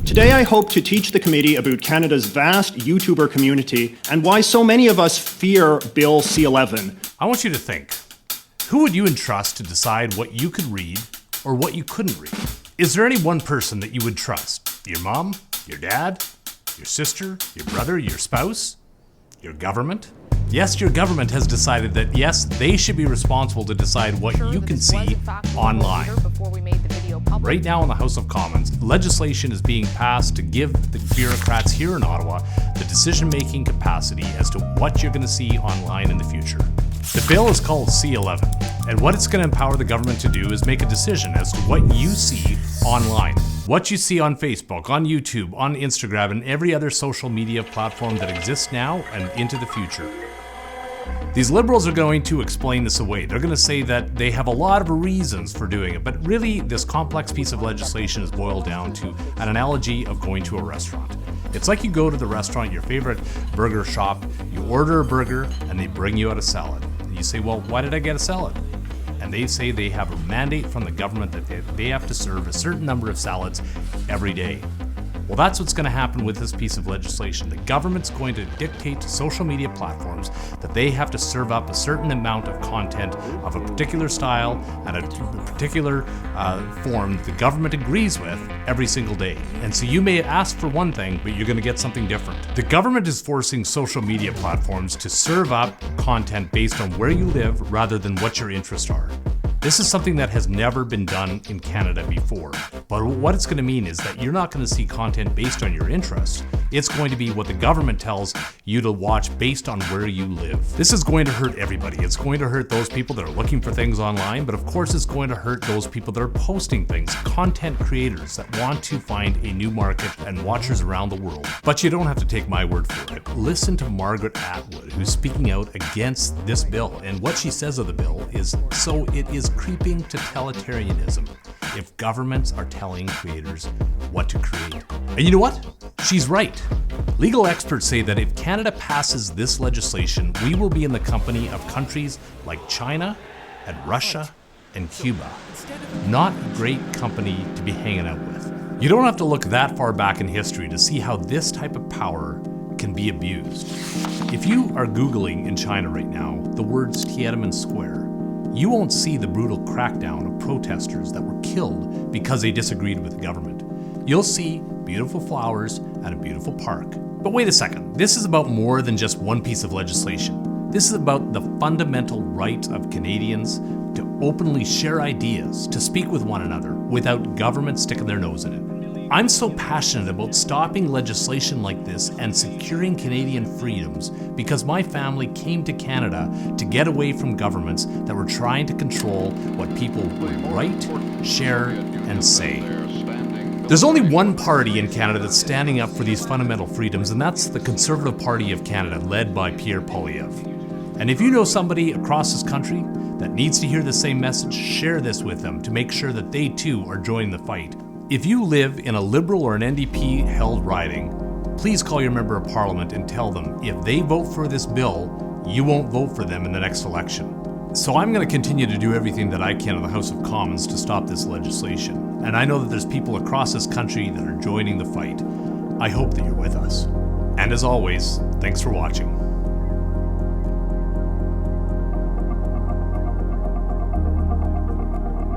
Today I hope to teach the committee about Canada's vast YouTuber community and why so many of us fear Bill C-11. I want you to think, who would you entrust to decide what you could read or what you couldn't read? Is there any one person that you would trust? Your mom? Your dad? Your sister? Your brother? Your spouse? Your government? Yes, your government has decided that, yes, they should be responsible to decide what you can see online. Right now in the House of Commons, legislation is being passed to give the bureaucrats here in Ottawa the decision-making capacity as to what you're going to see online in the future. The bill is called C-11, and what it's going to empower the government to do is make a decision as to what you see online. What you see on Facebook, on YouTube, on Instagram, and every other social media platform that exists now and into the future. These liberals are going to explain this away. They're going to say that they have a lot of reasons for doing it, but really this complex piece of legislation is boiled down to an analogy of going to a restaurant. It's like you go to the restaurant, your favorite burger shop, you order a burger, and they bring you out a salad. And you say, well, why did I get a salad? And they say they have a mandate from the government that they have to serve a certain number of salads every day. Well, that's what's going to happen with this piece of legislation. The government's going to dictate to social media platforms that they have to serve up a certain amount of content of a particular style and a particular form that the government agrees with every single day. And so you may ask for one thing, but you're going to get something different. The government is forcing social media platforms to serve up content based on where you live rather than what your interests are. This is something that has never been done in Canada before. But what it's going to mean is that you're not going to see content based on your interests. It's going to be what the government tells you to watch based on where you live. This is going to hurt everybody. It's going to hurt those people that are looking for things online, but of course it's going to hurt those people that are posting things, content creators that want to find a new market and watchers around the world. But you don't have to take my word for it. Listen to Margaret Atwood, who's speaking out against this bill, and what she says of the bill is, so it is creeping totalitarianism if governments are telling creators what to create. And you know what? She's right. Legal experts say that if Canada passes this legislation, we will be in the company of countries like China and Russia and Cuba. Not a great company to be hanging out with. You don't have to look that far back in history to see how this type of power can be abused. If you are Googling in China right now the words Tiananmen Square, you won't see the brutal crackdown of protesters that were killed because they disagreed with the government. You'll see beautiful flowers and a beautiful park. But wait a second, this is about more than just one piece of legislation. This is about the fundamental right of Canadians to openly share ideas, to speak with one another without government sticking their nose in it. I'm so passionate about stopping legislation like this and securing Canadian freedoms because my family came to Canada to get away from governments that were trying to control what people would write, share, and say. There's only one party in Canada that's standing up for these fundamental freedoms, and that's the Conservative Party of Canada, led by Pierre Poilievre. And if you know somebody across this country that needs to hear the same message, share this with them to make sure that they too are joining the fight. If you live in a Liberal or an NDP-held riding, please call your member of Parliament and tell them if they vote for this bill, you won't vote for them in the next election. So I'm going to continue to do everything that I can in the House of Commons to stop this legislation. And I know that there's people across this country that are joining the fight. I hope that you're with us. And as always, thanks for watching.